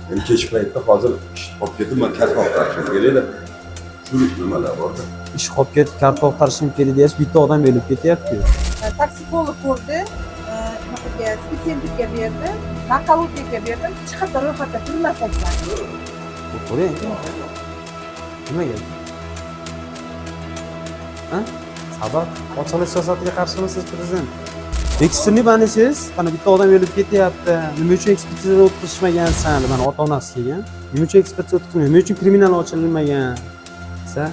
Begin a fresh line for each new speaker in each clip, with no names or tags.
Men kech paytda hozir ish qolib ketib, men karta olib kelayda. Shu nimalar borda.
Ish qolib ketib, karta olib kelaydi deyish, bitta odam o'lib ketyapti.
Toksikoloq ko'rdi, spetsiyallikka berdi, narkologiyaga berdim, hech qayerda ro'yxatda turmas ekan.
Ko'ring. Nimaga? Ha? Sabab ochilish siyosatiga qarshimisiniz, prezident? Ekstremni banisiz, mana bitta odam o'lib ketyapti. Nima uchun ekspertiza o'tkazishmagansan? Mana ota-onasi kelgan. Nima uchun ekspertiza o'tkazilmagan? Nima uchun kriminal ochilmagan? Desa,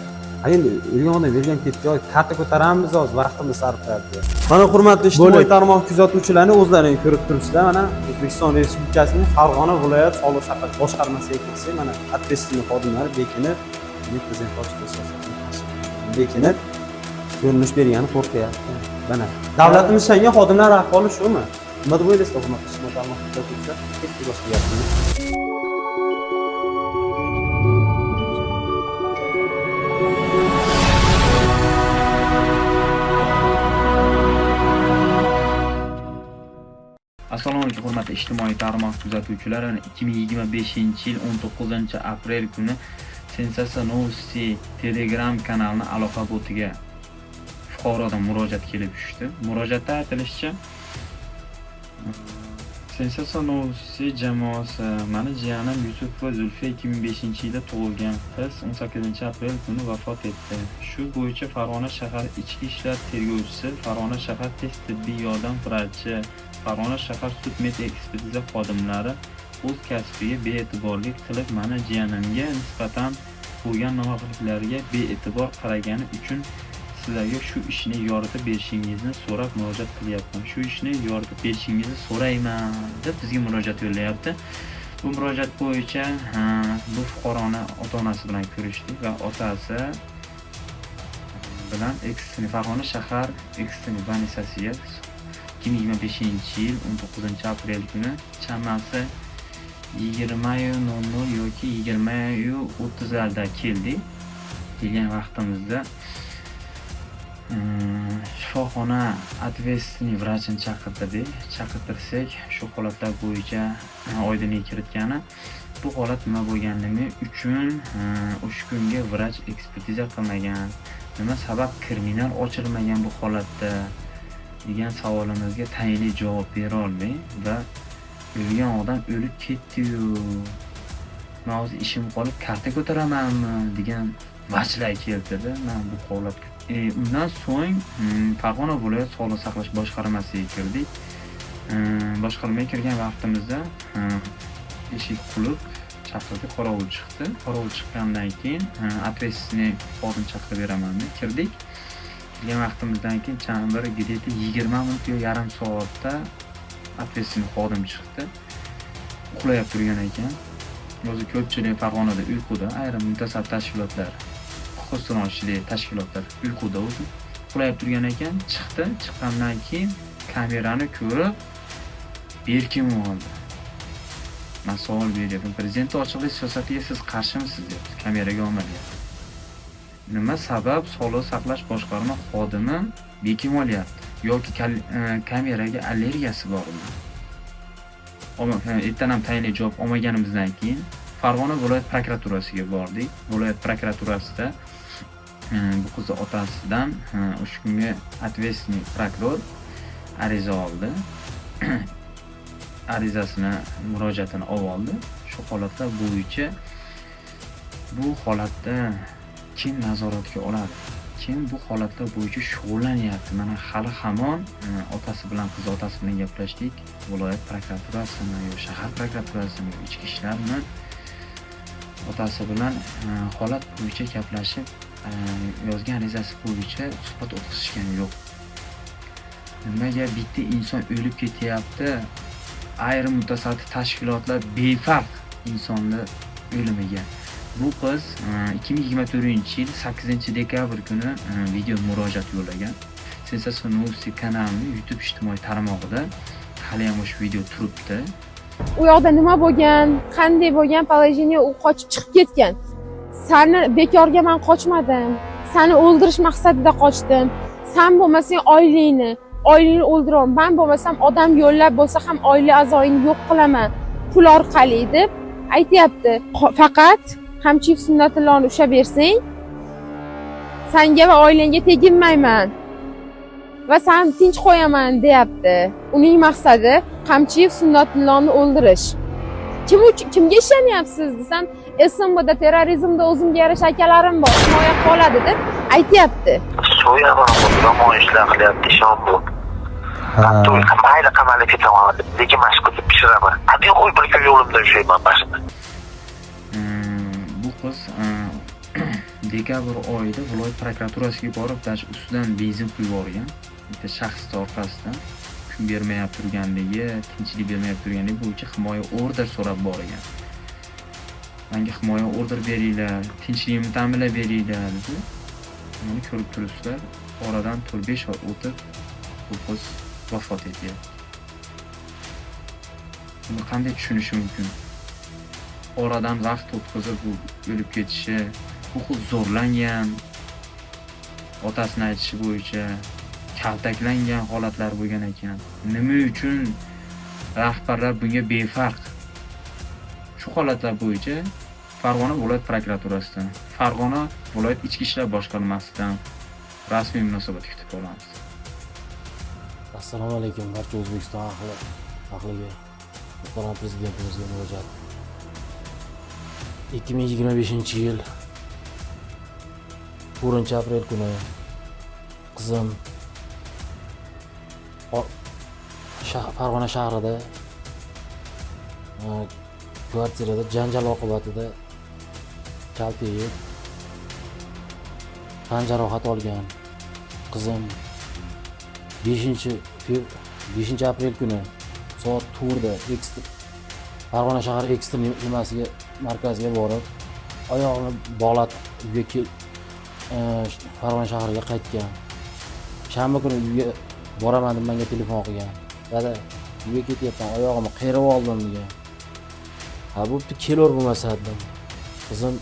endi o'lgan odam o'lgan ketdi, karta ko'taramiz, hozir vaqtimiz sarflayapti. Mana hurmatli ijtimoiy tarmoq kuzatuvchilari o'zlaring ko'rib turibsizlar. Mana O'zbekiston Respublikasining Farg'ona viloyat Sog'liqni saqlash boshqarmasiga kelsak, mana ответственный xodimlar bekinib, prezident ochilish siyosatiga qarshi bekinib ko'rinish bergani qo'rqyapti. Mana davlatimiz ishlangan xodimlar ahvoli shumi? Nima deb o'ylaysiz, hurmatli ijtimoiy tarmoq kuzatuvchilar? Ketdik boshqa gapimiz.
Assalomu alaykum hurmatli ijtimoiy tarmoq kuzatuvchilari. 2025-yil 19-aprel kuni Sensatsiya Novosti Telegram kanalining aloqa botiga fuqarodan murojaat kelib tushdi. Murojaatda aytilishicha, Sensatsiya Novosti jamoasi mani jiyanim Yusupova Zulfiya 2005-yilda tug'ilgan qiz 18-aprel kuni vafot etdi. Shu bo'yicha Farg'ona shahar ichki ishlar tergovchisi, Farg'ona shahar tez tibbiy yordam vrachi, Farg'ona shahar sud med ekspertiza xodimlari o'z kasbiga bee'tiborlik qilib, mani jiyanimga nisbatan bo'lgan nohaqliklarga bee'tibor qaragani uchun sizlarga shu ishni yoritib berishingizni so'rab murojaat qilyapman. Shu ishni yoritib berishingizni so'rayman deb bizga murojaat yo'llayapti. Bu murojaat bo'yicha bu fuqaroni ota-onasi bilan ko'rishdik va otasi bilan Farg'ona shahar ekstremniy banisasiga 2025-yil 19-aprel kuni chamasi 20:00 yoki 20:30larda keldik. Kelgan vaqtimizda shifoxona ответственный vrachini chaqirtirdik. Chaqirtirsak, shu holatlar bo'yicha oydinlik kiritgani, bu holat nima bo'lganligi uchun o'sha kunga vrach ekspertiza qilmagan, nima sabab kriminal ochilmagan bu holatda degan savolimizga tayinli javob bera olmay va o'lgan odam o'lib ketdi-yu, men hozir ishim qolib karta ko'taramanmi degan vajlar keltirdi. Men bu holat undan so'ng Farg'ona viloyat Sog'liqni saqlash boshqarmasiga kirdik. Boshqarmaga kirgan vaqtimizda eshik qulib chaqirdi, qorovul chiqdi. Qorovul chiqqandan keyin ответственный xodim chaqirib beraman deb kirdik. Kelgan vaqtimizdan keyin bir 20 minut yo yarim soatda ответственный xodim chiqdi. Uxlayib turgan ekan. O'zi ko'pchilik Farg'onada uyquda, ayrim mutasaddi tashkilotlar, huquqshunoschilik tashkilotlar uyquda o'zi uxlayib turgan ekan. Chiqdi. Chiqqandan keyin kamerani ko'rib berkim oldi. Men savol berdim. Prezident ochilish siyosatiga siz qarshimisiz deb kameraga olmayapti. Nima sabab sog'liqni saqlash boshqarma xodimi bekim olyapti yoki kameraga allergiyasi bormi? Ertadan ham tayinli javob olmaganimizdan keyin Farg'ona viloyat prokuraturasiga bordik. Viloyat prokuraturasida bu qizni otasidan o'sha kunga ответственный prokuror ariza oldi. Arizasini, murojaatini oldi. Shu holatlar bo'yicha bu holatda kim nazoratga oladi? Kim bu holatlar bo'yicha shug'ullanyapti? Mana hali hamon otasi bilan, qiz otasi bilan gaplashdik. Viloyat prokuraturasimi yo shahar prokuraturasimi, ichki ishlarmi otasi bilan holat bo'yicha gaplashib, yozgan arizasi bo'yicha suhbat o'tkazishgan yo'q. Nimaga bitta inson o'lib ketyapti? Ayrim mutasaddi tashkilotlar befarq insonni o'limiga. Bu qiz 2024-yil 8-dekabr kuni video murojaat yo'llagan. Sensatsiya Novosti kanalining YouTube ijtimoiy tarmog'ida hali ham o'sha video turibdi.
U yoqda nima bo'lgan, qanday bo'lgan положение, u qochib chiqib ketgan. Seni bekorga men qochmadim. Seni o'ldirish maqsadida qochdim. Sen bo'lmasang oilangni o'ldiraman. Men bo'lmasam odam yo'llab bo'lsa ham oila a'zoingni yo'q qilaman. Pul orqali deb aytyapti. Faqat hamchiv sunnatilloni ushlab bersang, senga va oilangga teginmayman va seni tinch qo'yaman deyapti. Uning maqsadi Qamchiyev Sunnatulloni o'ldirish. Kimga ishonyapsiz desam, SMBda terrorizmda o'zimga yarasha akalarim bor, himoya qiladi deb aytyapti.
So'yaman, namoyishlar qilyapti, ishon bu. To'y mayli qamalib ketaman, lekin mashq qilib pishiraman. Adin qo'y bir kun yo'limda ushlayman boshida.
Bu qiz dekabr oyida viloyat prokuraturasiga borib, dash ustidan benzin quyib yuborgan. Bitta shaxs orqasidan kun bermayapti turganligi, tinchlik bermayapti turganligi bo'yicha himoya order so'rab borgan. Menga himoya order beringlar, tinchligimni ta'minlab beringlar dedi. Buni ko'rib turibsizlar, oradan 4-5 oy o'tib bu qiz vafot etyapti. Buni qanday tushunish mumkin? Oradan vaqt o'tkazib bu o'lib ketishi, bu qiz zo'rlangan, otasini aytishi bo'yicha kaltaklangan holatlar bo'lgan ekan. Nima uchun rahbarlar bunga befarq? Shu holatlar bo'yicha Farg'ona viloyat prokuraturasidan, Farg'ona viloyat ichki ishlar boshqarmasidan rasmiy munosabat kutib qolamiz.
Assalomu alaykum barcha O'zbekiston ahliga, muhtaram prezidentimizga murojaat. 2025-yil 4-aprel kuni qizim Farg'ona shahrida kvartirada janjal oqibatida kaltayib tan jarohati olgan. Qizim 5-aprel kuni soat 4da Farg'ona shahar ekstra nimasiga markaziga borib, oyog'ini bog'lab uyga Farg'ona shahriga qaytgan. Shanba kuni uyga boraman deb menga telefon qilgan. Dada, uyga ketyapman, oyog'imni qiyirib oldim degan. Ha, bo'pti, kelur bo'lmasa dedim. Qizim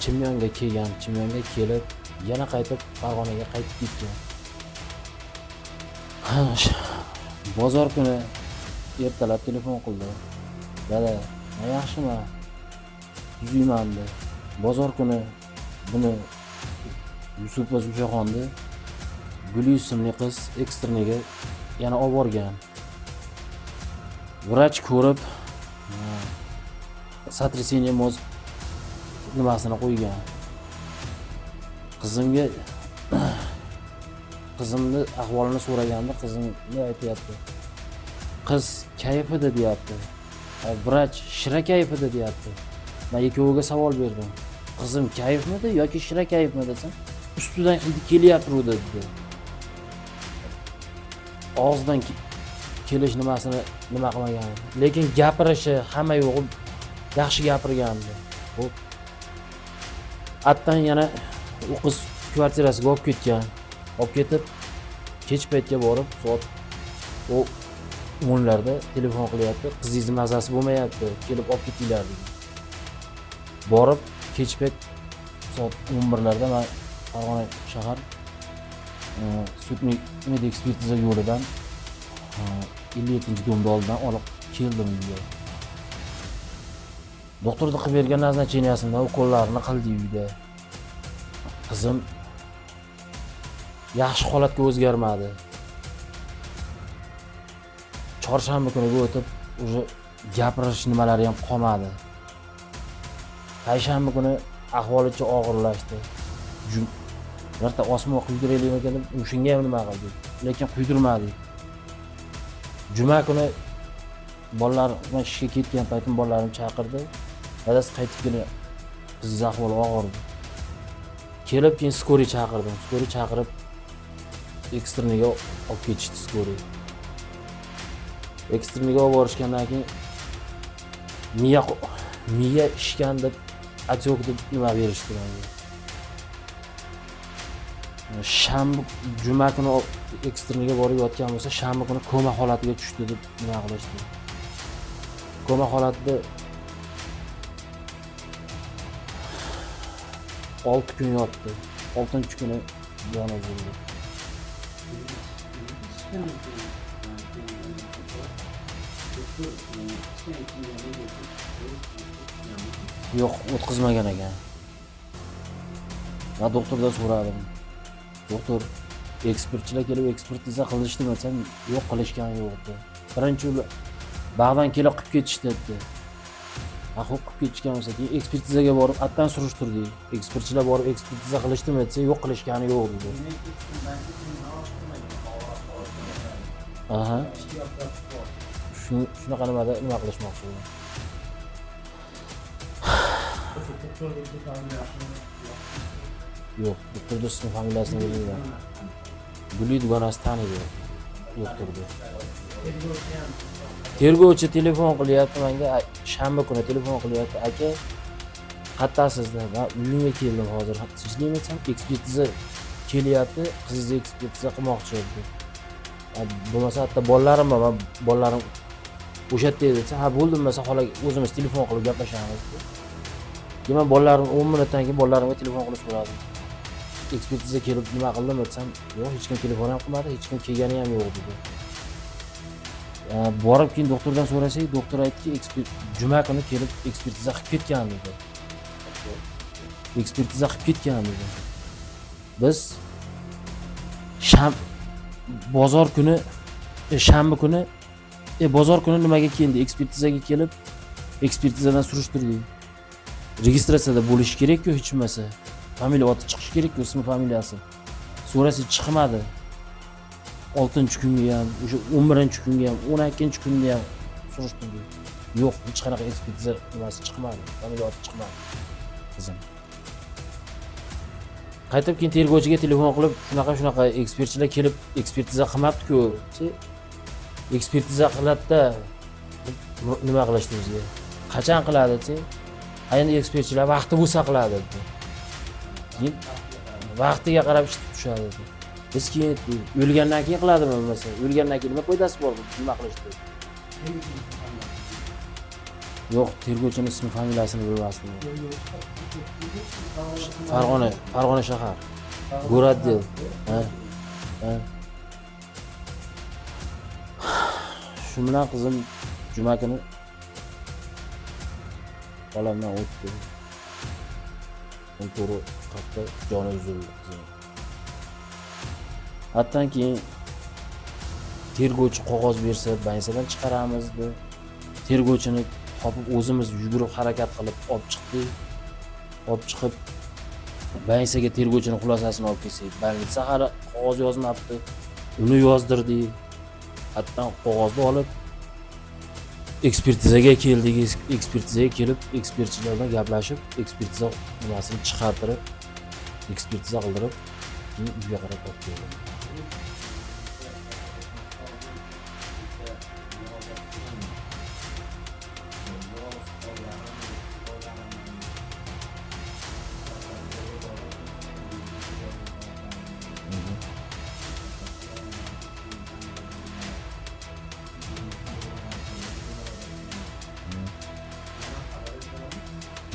Chimyonga kelgan, Chimyonga kelib, yana qaytib Farg'onaga qaytib ketgan. Bozor kuni ertalab telefon qildi. Dada, yaxshiman, tuzayman dedi. Bozor kuni buni Yusupov Zulfiyaxonni Guli ismli qiz ekstreniga yana olib borgan. Vrach ko'rib, satraseniya mozg nimasini qo'ygan. Qizimni ahvolini so'raganda qizimga aytayapti. Qiz kayfida deyapti. Vrach shira kayfida deyapti. Men ikkoviga savol berdim. Qizim kayfmidi yoki shira kayfmi desam, ustidan hidi kelyapti dedi. Og'zidan kelish nimasini nima qilmagan. Lekin gapirishi hamma yo'g'i yaxshi gapirgandi. Xo'p. Atdan yana u qiz kvartirasiga olib ketgan. Olib ketib kech paytga borib, soat 10larda telefon qilyapti. Qizingizni mazasi bo'lmayapti, kelib olib ketinglar dedi. Borib kech payt soat 11larda men Farg'ona shahar sudlik ekspertiza yo'lidan 57-domda oldidan olib keldim uyga. Doktorda qilib bergan назначениyasimdan ukollarni qildi uyda. Qizim yaxshi holatga o'zgarmadi. Chorshanba kuniga o'tib, уже gapirish nimalari ham qolmadi. Payshanba kuni ahvolicha og'irlashdi. Birta osmon quydiraylik ekan deb shunga ham nima qildik, lekin quydirmadik. Juma kuni bolalar men ishga ketgan paytim bolalarim chaqirdi. Dadasi qaytib keldi. Qiz ahvoli og'ir. Kelib keyin skoriy chaqirdim. Skoriy chaqirib ekstreniga olib ketishdi skoriy. Ekstreniga olib borishgandan keyin miya ishgan deb atyok deb nima berishdi menga. Shanba juma kuni ekstreniga borib yotgan bo'lsa, shanba kuni koma holatiga tushdi deb nima qilishdi. Koma holatida 6 kun yotdi. 6-kuni yonib o'ldi. Yo'q, o'tkazmagan ekan. Men doktordan so'radim. Doktor, ekspertchilar kelib ekspertiza qilishdimi desam, yo'q, qilishgan yo'q dedi. Birinchi bag'dan kelib qilib ketishdi dedi. Xo'p, qilib ketishgan bo'lsa, keyin ekspertizaga borib, attan surishtirdik. Ekspertchilar borib ekspertiza qilishdimi desa, yo'q, qilishgani yo'q dedi. Aha. Shunaqa nima qilishmoqchi bo'ldim. Yo'q, doktor do'stning familiyasini bilmayman. Guli dugonasi taniydi doktorni. Tergovchi telefon qilyapti menga, shanba kuni telefon qilyapti. Aka, qayerdasizda? Men uyimga keldim hozir. Sizlarmi desam, ekspertiza kelyapti, qizingiz ekspertiza qilmoqchi edi. Bo'lmasa hatto bolalarim bor, bolalarim o'sha yerda edi. Ha, bo'ldim, bo'lmasa xolaga o'zimiz telefon qilib gaplashamiz dedi. Keyin bolalarim 10 minutdan keyin bolalarimga telefon qilib so'radim. Ekspertiza kelib nima qildimi desam, yo'q, hech kim telefon ham qilmadi, hech kim kelgani ham yo'q dedi. Borib keyin doktordan so'rasak, doktor aytdiki, juma kuni kelib ekspertiza qilib ketgan dedi. Ekspertiza qilib ketgan dedi. Biz bozor kuni shanba kuni bozor kuni nimaga keldi? Ekspertizaga kelib ekspertizadan surishtirdik. Registratsiyada bo'lishi kerak-ku hech bo'lmasa. Familiya oti chiqishi kerak-ku, ismi familiyasi. So'rasak chiqmadi. 6-kunga ham, o'sha 11-kunga ham, 12-kunda ham surishtirdik. Yo'q, hech qanaqa ekspertiza nimasi chiqmadi. Familiya oti chiqmadi. Qizim. Qaytib keyin tergovchiga telefon qilib, shunaqa ekspertchilar kelib ekspertiza qilmabdi-ku. Ekspertiza qiladi-da nima qilishdi bizga? Qachon qiladi desa, endi ekspertchilar vaqti bo'lsa qiladi dedi. Keyin vaqtiga qarab ish tushadi dedi. Biz keyin o'lgandan keyin qiladimi bo'lmasa? O'lgandan keyin nima foydasi bor bu nima qilishdi? Yo'q, tergovchining ismi familiyasini bilmasdim. Farg'ona shahar. Go'raddel. Ha. Shu bilan qizim juma kuni olamdan o'tdi. To'g'ri qafda joni uzildi qizim. Hattan keyin tergovchi qog'oz bersa, bansadan chiqaramiz dedi. Tergovchini topib o'zimiz yugurib harakat qilib olib chiqdik. Olib chiqib bansaga tergovchining xulosasini olib kelsak, bansa hali qog'oz yozmabdi. Uni yozdirdik. Hattan qog'ozni olib ekspertizaga keldik. Ekspertizaga kelib, ekspertchilar bilan gaplashib, ekspertiza nimasini chiqartirib, ekspertiza qildirib, keyin uyga qarab olib keldik.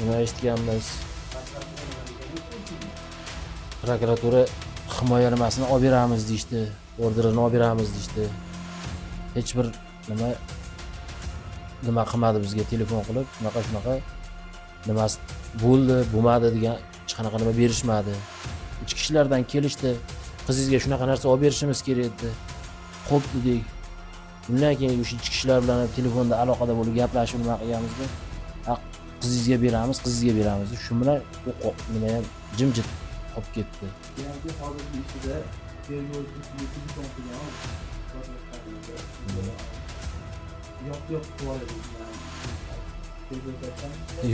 Nima eshitganmiz? Prokuratura himoya nimasini olib beramiz deydi, orderini olib beramiz deydi. Hech bir nima qilmadi bizga telefon qilib, shunaqa nimasi bo'ldi, bo'lmadi degan hech qanaqa nima berishmadi. Ichki ishlardan kelishdi, qizingizga shunaqa narsa olib berishimiz kerak edi. Xo'p dedik. Undan keyin o'sha ichki ishlar bilan telefonda aloqada bo'lib gaplashib nima qilganimizda, qizingizga beramiz. Shu bilan nima ham jimjit qolib ketdi.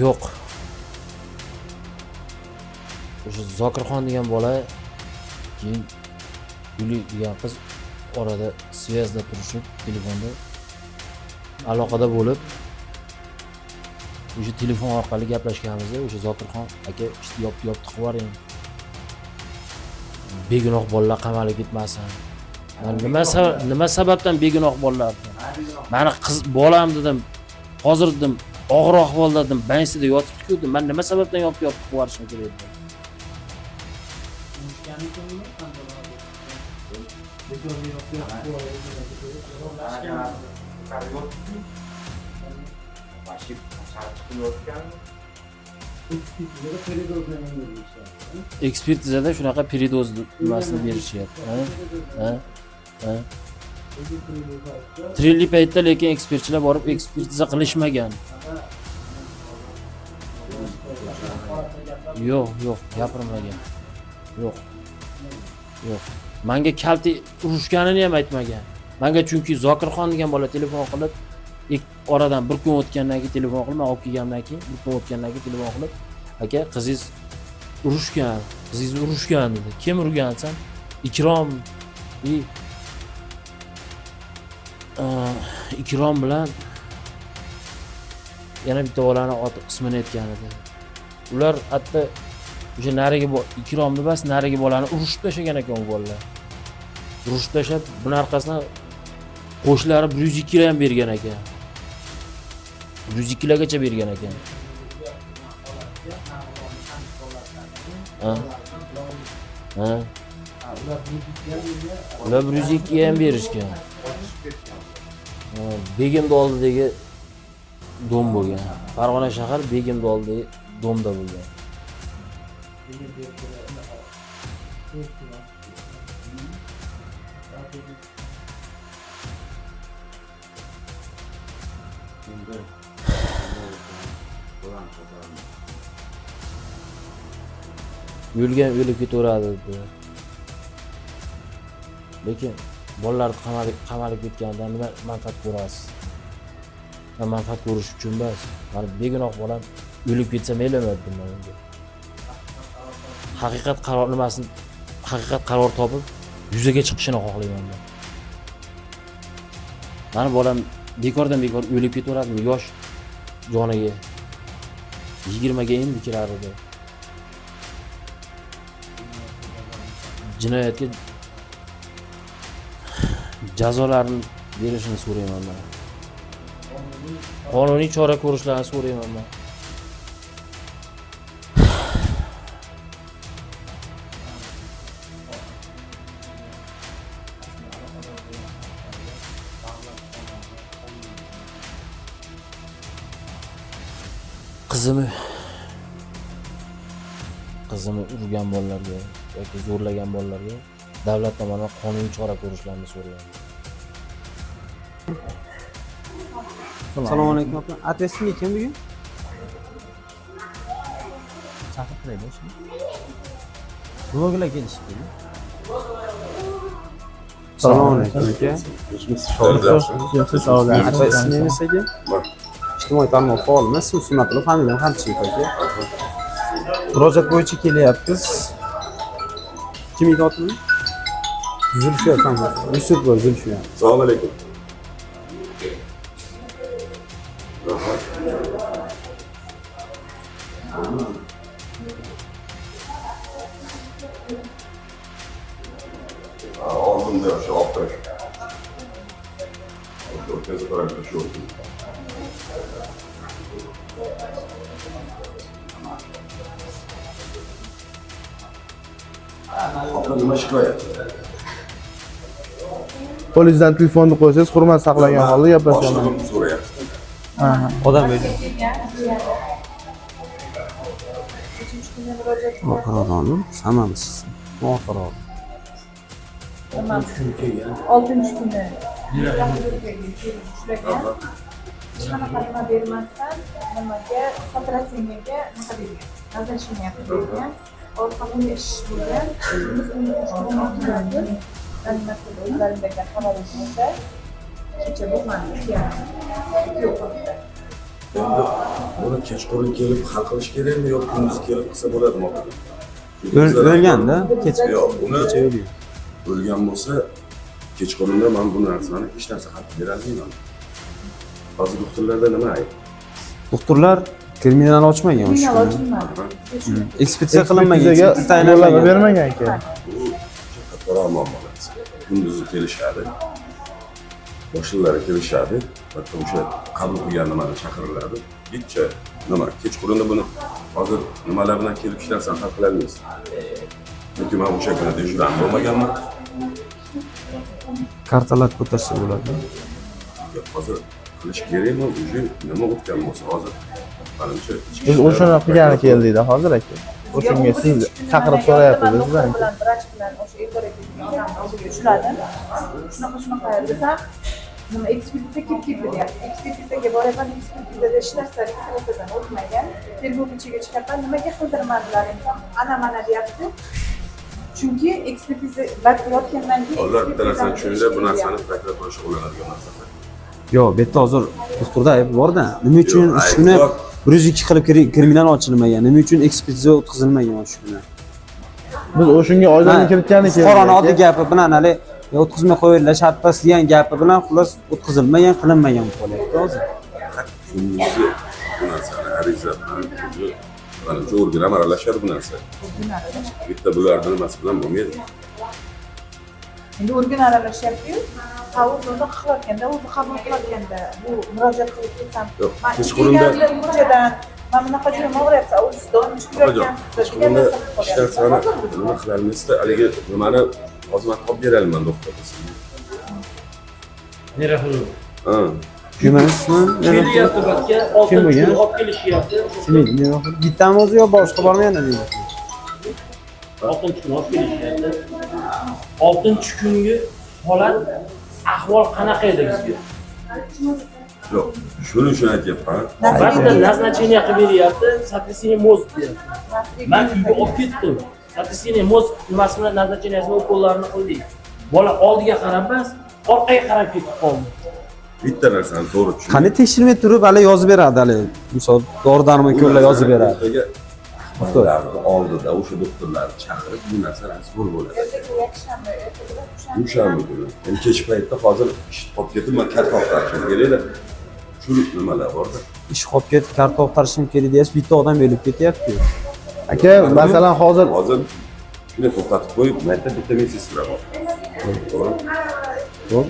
Yo'q. O'sha Zokirxon degan bola keyin Guli degan qiz orada svязda turishib, telefonda aloqada bo'lib o'sha telefon orqali gaplashganimizda o'sha Zokirxon aka ishni yopib qilib yuboring. Begunoh bolalar qamalib ketmasin. Men nima sababdan begunoh bolalar? Meni qiz bolam dedim. Hozir dedim og'ir ahvolda dedim, bansida yotibdi-ku dedim. Men nima sababdan yopib qilib yuborishim kerak edi? Ekspertizada shunaqa peridoz nimasini berishyapti. Ha? Ha? Trilli paytda lekin ekspertchilar borib ekspertiza qilishmagan. Yo'q, gapirmagan. Yo'q. Menga kalti urushganini ham aytmagan. Menga chunki Zokirxon degan bola telefon qilib, oradan bir kun o'tgandan keyin telefon qilib, men olib kelgandan keyin bir kun o'tgandan keyin telefon qilib, aka qizingiz urushgan dedi. Kim urgansan? Ikrom. Ikrom bilan yana bitta bolani ismini aytgan edi. Ular hatto o'sha narigi Ikromni bas narigi bolani urushib tashlagan ekan u bolalar. Urushib tashlab, buning orqasidan qo'shlari 102 ham bergan ekan. 102 gacha bergan ekan. Ular 102 ham berishgan. Begimni oldidagi dom bo'lgan. Farg'ona shahar Begimni oldidagi domda bo'lgan. Yo'lga o'lib ketaveradi dedi. Lekin bolalarni qamalib ketganidan nima manfaat ko'rasiz? Men manfaat ko'rish uchun emas. Mana begunoh bolam o'lib ketsa maylimi bunga. Haqiqat qaror topib yuzaga chiqishini xohlayman men. Mana bolam bekordan bekor o'lib ketaveradimi yosh joniga. 20 ga endi kirar edi. Jinoyatga jazolarni berishini so'rayman men. Qonuniy chora ko'rishlarini so'rayman men. Qizimni urgan bolalarga yoki zo'rlagan bolalarga davlat tomonidan qonuniy chora ko'rishlarini so'rayman.
Assalomu alaykum aka. Adresingiz kim bugun? Chaqirtiraylik shuni. Bloglar kelishdi. Assalomu alaykum aka. Adresingiz aka? İctimai tarmoq faolimiz, Husmatullo, familiyam Hamchiyev aka. Murojaat bo'yicha kelyapmiz. Kim edi otini? Zulfiya Samad. Yusuf va Zulfiya.
Assalomu alaykum. Oldimda o'sha optirash. O'tkazib qo'ygan shu. Nima shikoyat?
Polizdan telefonni qo'ysangiz, hurmat saqlagan holda gaplashaman.
Boshlig'im so'rayapti.
Odam o'zi.
Uchinchi kuni murojaat
Oxironim, sammamisiz. Oxironim.
oltinchi kuni ushlagan. Hech qanaqa nima bermasdan nimaga sotrasiniyaga nima bergan, назначение bergan. Orqamda ish bo'lgan. Biz uni o'tkazamiz. Animatsiyada o'zlaringizga xabaringiz bo'lsa, kecha bo'lmadi. Yo'q.
Endi buni kechqurun kelib hal qilish kerakmi yoki kunduz kelib qilsa bo'ladimi?
O'lganda, kecha
yo'q, uni
kecha o'lgan.
o'lgan bo'lsa, kechqurunda men bu narsani hech narsa qilib berolmayman. Hozir doktorlarda nima ayt?
Doktorlar kriminal ochmagan o'sha
Kriminal
kuni.
ochilmadi.
Ekspertiza qilinmagan,
Ekspertizaga
ekspertiza tayinlanmagan.
bermagan ekan.
Bu katta muammo. Kunduzi kelishadi. Boshliqlari kelishadi. Hatto o'sha qabul qilgan nimani chaqiriladi. Kecha nima kechqurunda buni hozir nimalar bilan kelib ishlarsan hal qilolmaysiz. Chunki men o'sha kuni dejuran bo'lmaganman.
Kartalar ko'tarsa bo'ladi.
Hozir qilish kerakmi? Уже nima o'tgan bo'lsa hozir Manimcha
Biz o'shani qilgani keldikda hozir aka. O'shanga siz chaqirib so'rayapsiz sizdan.
bilan vrach bilan o'sha Igor aka oldiga ushladim. Shunaqa desam, nima ekspertiza kelib ketdi deyapti. Ekspertizaga boraman, ekspertizada hech narsa ekspertizadan o'tmagan. Tergovchiga chiqaman, nimaga qildirmadilar desam, ana mana deyapti. Chunki ekspertiza yotgandan keyin
hozir bitta narsani tushuninglar, bu narsani prokuratura shug'ullanadigan narsa.
Yo'q, bu yerda hozir doktorda ayb bor-da. Nima uchun ish kuni 102 qilib kriminal ochilmagan? Nima uchun ekspertiza o'tkazilmagan shu kuni?
Biz o'shanga oydinlik kiritgani keldik.
Fuqaroni oddiy gapi bilan hali o'tkazmay qo'yinglar, shartpas degan gapi bilan xullas o'tkazilmagan, qilinmagan bo'lyapti hozir.
Shunisi bu narsani ariza bilan o'zi manimcha organ ham aralashadi bu narsa. Bitta bularni nimasi bilan bo'lmaydi.
Endi organ aralashyapti-yu, o'zini qilayotganda, o'zi qabul qilayotganda bu murojaat qilib kelsam,
Yo'q,
man
kechqurunda
murjadan mana bunaqa juda og'riyapti, siz doim chiqayotgansiz degan
kechqurunda
narsa
ish narsani nima qilamizda, haligi nimani hozir man topib berayman doktor. Ha.
Jumanismi?
Kelyapti bakka,
Kim bo'lgan?
olib kelishyapti.
Nima? Bittami o'zi yo boshqa bormi yana deydi?
6-chi kun olib kelishyapti. 6-chi kungi holat, ahvol qanaqa edi bizga?
Yo'q, shuning uchun aytyapman.
Ba'zida назначение qilib beryapti, сотрясение mozg deyapti. Men uyga olib ketdim. Сотрясение mozg nimasi bilan назначениесini ukollarini qildik. Bola oldiga qarab emas, orqaga qarab ketib qoldi.
Bitta narsani to'g'ri tushun.
Qani tekshirmay turib hali yozib beradi hali. Misol dori-darmon ko'llar yozib beradi.
Doktorlarni oldida o'sha doktorlarni chaqirib bu narsa rasmiy bo'ladi. O'shanmi kuni. Endi kech paytda hozir ish qolib ketib, men kartof tarishim kerakda. Shu nimalar borda.
Ish qolib ketib, kartof tarishim kerak deyapsiz, bitta odam o'lib ketyapti.
Aka, masalan hozir
shuni to'xtatib qo'yib, mayda bitta medsinstra bor. To'g'ri?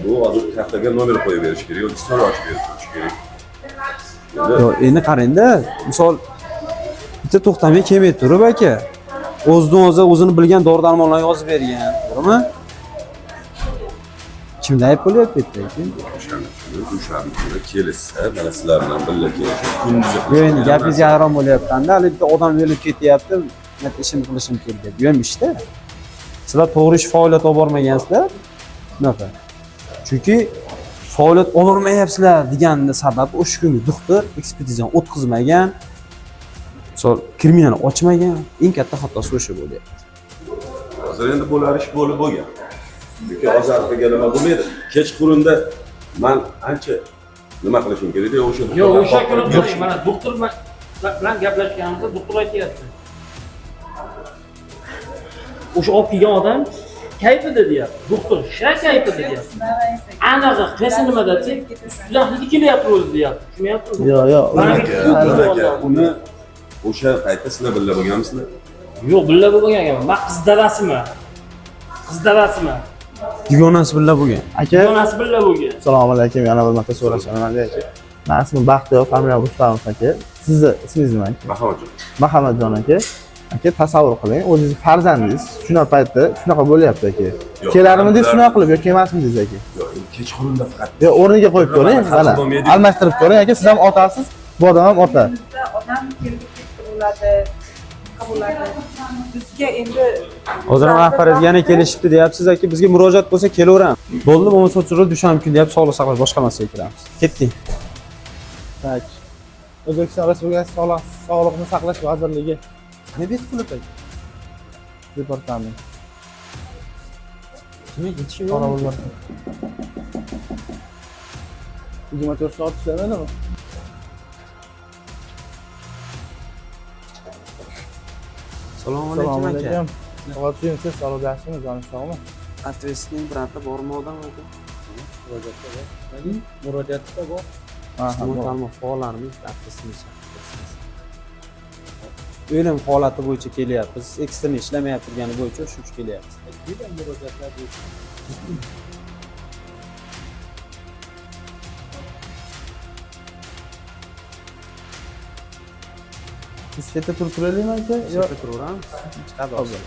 Bu hozir kartaga nomer qo'yib berish kerak, yoki stol ochib berish kerak.
Yo'q, endi qarangda, misol bitta to'xtamay kelmay turib aka, o'zini bilgan dori-darmonlarni yozib bergan, to'g'rimi? Kimda ayb bo'lyapti bitta aka?
O'shani kelishsa, mana sizlar bilan birga kelishib, kunduzi
Yo'q, endi gapingizga hayron bo'lyapman-da, hali bitta odam o'lib ketyapti, men ishimni qilishim kerak deb. Bu ham ishda. Sizlar to'g'ri ish faoliyat olib bormagansizlar. Bunaqa. Chunki faoliyat olib bormayapsizlar deganning sababi o'sha kungi doktor ekspertizani o'tkazmagan, misol kriminal ochmagan, eng katta xatosi o'sha bo'lyapti.
hozir endi bo'lar ish bo'lib bo'lgan. Chunki hozir qilgan nima bo'lmaydi. Kechqurunda men ancha nima qilishim kerak edi o'sha.
Yo'q, o'sha kuni qarang, mana doktor bilan gaplashganimizda doktor aytayapti. O'sha olib kelgan odam kayfida deyapti. Doktor sha kayfida deyapti. Anaqa qaysi nimada deb, ustidan hidi kelyapti o'zi deyapti. Tushunyapsizmi?
yo'q.
Uni o'sha paytda sizlar birga bo'lganmisizlar?
Yo'q, billa bo'lgan ekan. Men qiz dadasiman. Qiz dadasiman.
Dugonasi bilan bo'lgan.
Aka,
Onasi billa bo'lgan.
assalomu alaykum. Yana bir marta so'rashaman aka. Men ismim Baxtiyor, familiyam Rustamov aka. Sizni ismingiz nima aka?
Bahodir.
Muhammadjon aka. Aka, tasavvur qiling, o'zingiz farzandingiz shunaqa paytda shunaqa bo'lyapti aka. Kelarmidingiz shunaqa qilib yoki emasmidingiz aka?
Yo'q, kechqurunda faqat
Yo, o'rniga qo'yib ko'ring, mana. Almashtirib ko'ring aka, siz ham otasiz, bu odam ham ota.
Odam kelib ketdi bo'ladi, qabullarda. Bizga endi
Hozir ham rahbariyat yana kelishibdi deyapsiz aka, bizga murojaat bo'lsa kelaveramiz. Bo'ldi, bo'lmasa o'chirib dushanba kuni deyapti, sog'liqni saqlash boshqarmasiga kiramiz. Ketdik.
Tak. O'zbekiston Respublikasi Sog'liqni saqlash vazirligi
Qani bet qilib aka?
departamenti.
Kimga yetishi
Qorovul bor. 24 soat ishlamadimi?
Assalomu alaykum aka.
Soatchining siz sog'liq yaxshimi, joningiz sog'mi?
Atvestning birata bormi odam aka?
Murojaatda bor.
Ijtimoiy tarmoq faollarimiz atvestni chaqirasiz. O'lim holati bo'yicha kelyapmiz. Ekstern ishlamay turgani bo'yicha shuncha kelyapmiz.
Siz chetda turib turaylikmi aka? Yo'q.
Turaveramiz. Chiqadi hozir.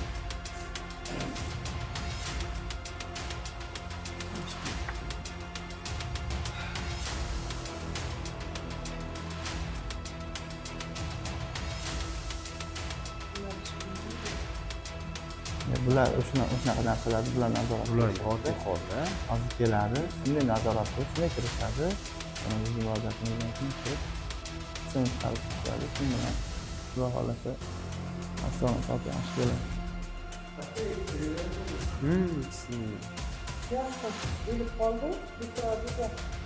bular shunaqa narsalarni bular nazorat
Ularga oddiy holda
hozir keladi, shunday nazorat qilib, shunday kirishadi. Bizni murojaatimiz bilan kirib, sen qabul qiladi, shu bilan Xudo xolasa astronom soat yaxshi keladi.
O'lib qoldi, bitta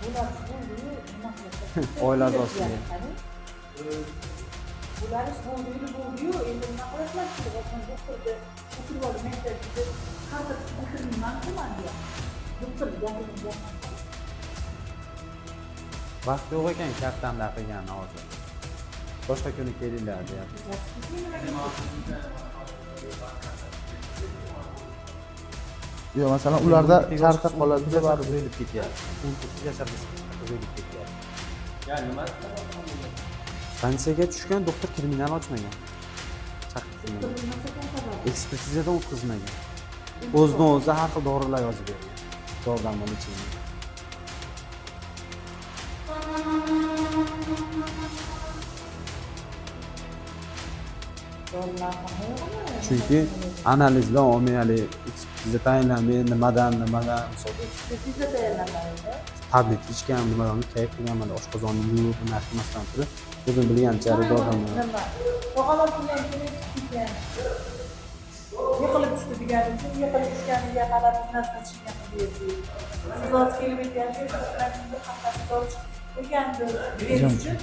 bular bo'ldi-yu, nima qiladi?
Oila a'zosiga.
Bular bo'ldi-yu, endi nima qilasizlar? Boshqa doktorga o'tirib olib, maktabga qattiq o'tirmayman-ku men deya. Doktor gapirini
Vaqt yo'q ekan kartamda qilgan hozir. Boshqa kuni kelinglar deyapti.
Yo'q, masalan, ularda charcha qoladi deb
baribir o'lib ketyapti. 19 yasharga o'lib ketyapti. Ya'ni nima? Stansiyaga tushgan doktor kriminal ochmagan. Chaqirtirmagan. Ekspertizadan o'tkazmagan. O'zidan o'zi har xil dorilar yozib bergan. Yordamini ichida. Chunki analizlar ommaviy ekspertiza tayinlanmay nimadan
ekspertiza tayinlanmaydi.
tablet ichgan nimadan kayf qilgan mana oshqozonni yuvib narxmasdan turib o'zim bilgancha yordamini
Tog'alar bilan kelgan. Yiqilib tushdi deganim uchun yiqilib tushganiga qarab biz narsa chiqqan deydi. Siz hozir kelib aytyapsiz, bir haftasi dori chiqib qo'ygandi. Berish uchun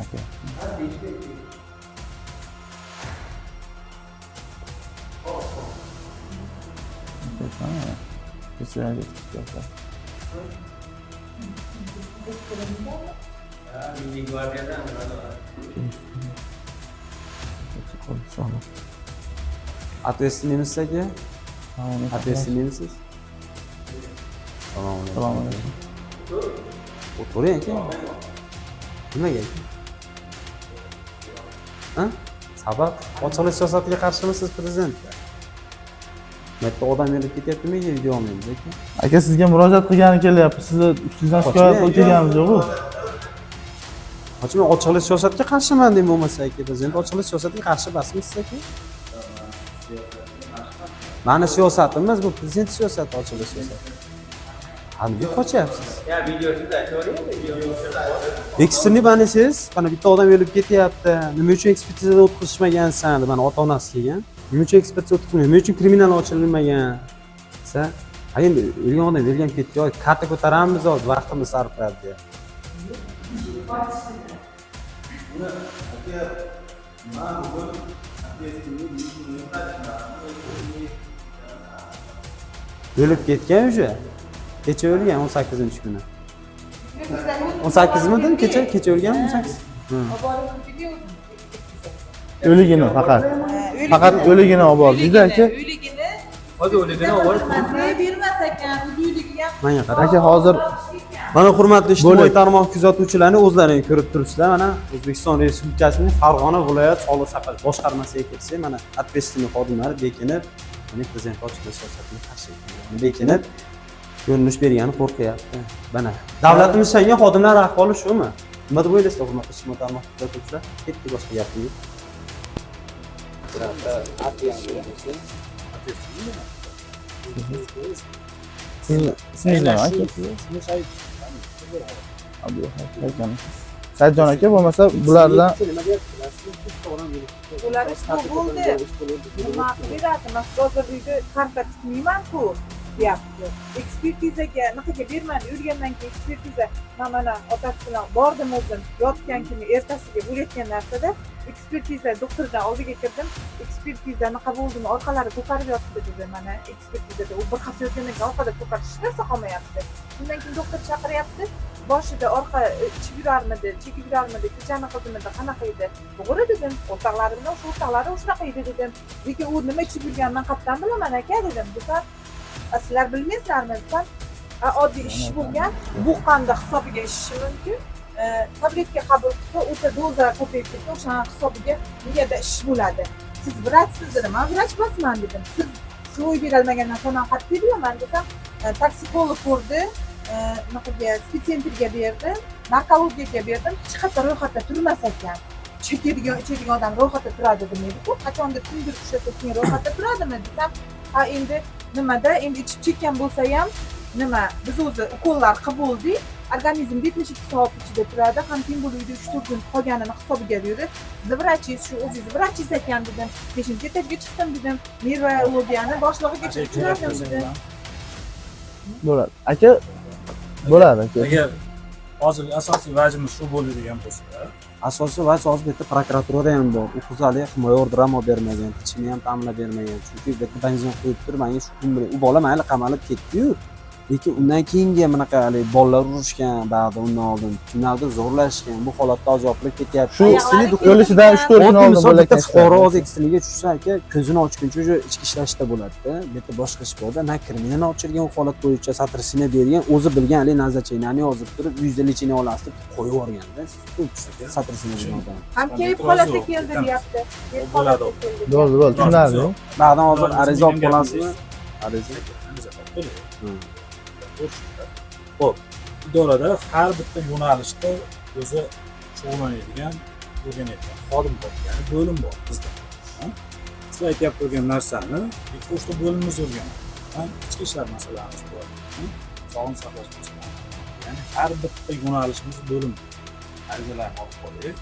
aka. Kesiladi.
Milli Gvardiyadan
Adresiniz aka? Adresiniz? Assalomu alaykum. O'tiring aka. Nimaga aka? Ha? Sabab ochilish siyosatiga qarshimisiz prezident? Bitta odam yurib ketyapti, nimaga video olmaymiz aka?
Aka sizga murojaat qilgani kelyapti. Sizni ustingizdan shikoyat qilib kelganimiz yo'q-ku.
Men ochilish siyosatiga qarshiman deb bo'lmasa aka, prezident ochilish siyosatiga qarshi emasmisiz aka? Mani siyosatimiz bu prezident siyosati, ochilish siyosati. Qanday qochyapsiz?
Ya videosida aytavering,
Ekstremni banisiz, mana bitta odam o'lib ketyapti. Nima uchun ekspertizadan o'tkazishmagansan deb mana ota-onasi kelgan. Nima uchun ekspertiza o'tkazilmagan? Nima uchun kriminal ochilmagan? Desa, ha endi o'lgan odam o'lgan ketdi, yo'q, karta ko'taramiz hozir, vaqtimiz sarflab deyapti. O'lib ketgan o'sha. Kecha o'lgan 18-kuni. 18-midi? Kecha o'lgan 18.
O'ligini faqat. Faqat o'ligini olib bordi-da aka.
O'ligini.
hozir o'ligini olib
Bermas ekan, o'ziligiga.
Menga qarang.
Aka hozir
Mana hurmatli ijtimoiy tarmoq kuzatuvchilari o'zlaring ko'rib turibsizlar. Mana O'zbekiston Respublikasining Farg'ona viloyat soliq saqlash boshqarmasiga kelsak, mana ответственный xodimlari bekinib, ya'ni prezident ochilish siyosatiga qarshi bekinib ko'rinish bergani qo'rqyapti. Mana davlatimiz ishlangan xodimlar ahvoli shumi? Nima deb o'ylaysizlar, hurmatli ijtimoiy tarmoq kuzatuvchilar? Ketdi boshqa gap yo'q.
ismingiz nima aka? Saidjon aka bo'lmasa bulardan
Ular ish bo'ldi. Nima qiladi? Hozir uyda karta tutmayman-ku, deyapti. Ekspertizaga naqaga bermadi. Yurgandan keyin ekspertiza mana otasi bilan bordim o'zim. Yotgan kuni ertasiga bo'layotgan narsada ekspertiza doktordan oldiga kirdim. Ekspertiza naqa bo'ldimi? Orqalari ko'karib yotibdi dedi. Mana ekspertizada u bir hafta o'tgandan keyin orqada ko'karish hech narsa qolmayapti. Shundan keyin doktor chaqiryapti. Boshida orqa ichib yurarmidi, chekib yurarmidi, ko'chani qizimida qanaqa edi? To'g'ri dedim. O'rtoqlari bilan shu o'rtoqlari shunaqa edi dedim. Lekin u nima ichib yurganini qayerdan bilaman aka dedim. Bizlar sizlar bilmaysizlarmi desam, oddiy ish bo'lgan, bu qanday hisobiga ishishi mumkin? Tabletka qabul qilsa, o'ta doza ko'payib ketsa, o'sha hisobiga miyada ish bo'ladi. Siz vrachsiz dedim, men vrach emasman dedim. Siz ro'y berolmagandan so'ng men qat'iy bilaman desam, toksikolog ko'rdi, naqaga spitsentrga berdi, narkologiyaga berdim, hech qayerda ro'yxatda turmas ekan. chekadigan ichadigan odam ro'yxatda turadi demaydi-ku. Qachondir kimdir ushlasa keyin ro'yxatda turadimi desam, ha endi nimada endi ichib chekkan bo'lsa ham nima biz o'zi ukollar qabuldik. Organizm 72 soat ichida turadi, ham keyin bo'luvdi 3-4 kun qolganini hisobiga deydi. Sizni vrachingiz shu o'zingiz vrachingiz ekan dedim. 5-etajga chiqdim dedim. Nevrologiyani boshlig'igacha uchradim dedim.
Bo'ladi. Aka bo'ladi aka.
Agar hozir asosiy vajimiz shu bo'ladigan bo'lsa,
Asosiy vaj hozir bu yerda prokuraturada ham bor. U qizali himoya orderi ham bermagan, ichini ham ta'minlab bermagan. Chunki bu yerda benzin qo'yib turib, menga shu kun bilan u bola mayli qamalib ketdi-yu. Lekin undan keyingi bunaqa hali bolalar urishgan, ba'zi undan oldin kimlardir zo'rlashgan, bu holatda azoblanib ketyapti.
Shu o'lishidan 3-4 kun oldin
bo'lgan
bo'lgan
fuqaro hozir ekstremga tushsa aka, ko'zini ochguncha o'sha ichki ishlashda bo'ladi-da. Bu yerda boshqa ish bor-da, na kriminal ochilgan holat bo'yicha satrasini bergan, o'zi bilgan hali nazarchinani yozib turib, 100 lichini olasiz deb qo'yib yuborganda. Satrasini bergan odam.
Ham kelib holatga keldi deyapti.
bo'ladi.
Bo'ldi, tushunarli.
Ba'dan hozir ariza olib qolasizmi? Ariza.
Xo'p, idorada har bitta yo'nalishda o'zi shug'ullanadigan o'rganayotgan xodim bor, ya'ni bo'lim bor bizda. Sizlar aytib turgan narsani pochta bo'limimiz o'rganadi. Ichki ishlar masalamiz bor. Sog'liqni saqlash masalasi. Ya'ni har bitta yo'nalishimiz bo'lim. Arizalarni olib qo'ydik.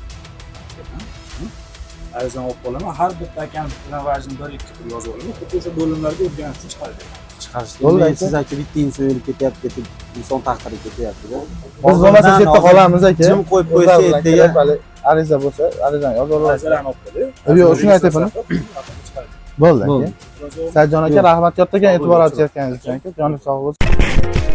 Arizani olib qolaman, har bitta akam bilan vajini 1-2 tur yozib olaman. Xuddi o'sha bo'limlarga o'rganish uchun chiqardik.
Bo'ldi, siz aka bitta inson o'lib ketyapti, inson taqdiri ketyapti-da.
Biz bo'lmasa chetda qolamiz aka.
Jim qo'yib qo'ysa ertaga
ariza bo'lsa, arizani yozib olasiz.
Arizalarni olib qo'ydik.
Yo'q, shuni aytyapman. Bo'ldi aka. Sajjon aka, rahmat kattagan e'tibor ajratganingiz uchun aka. Joningiz sog' bo'lsin.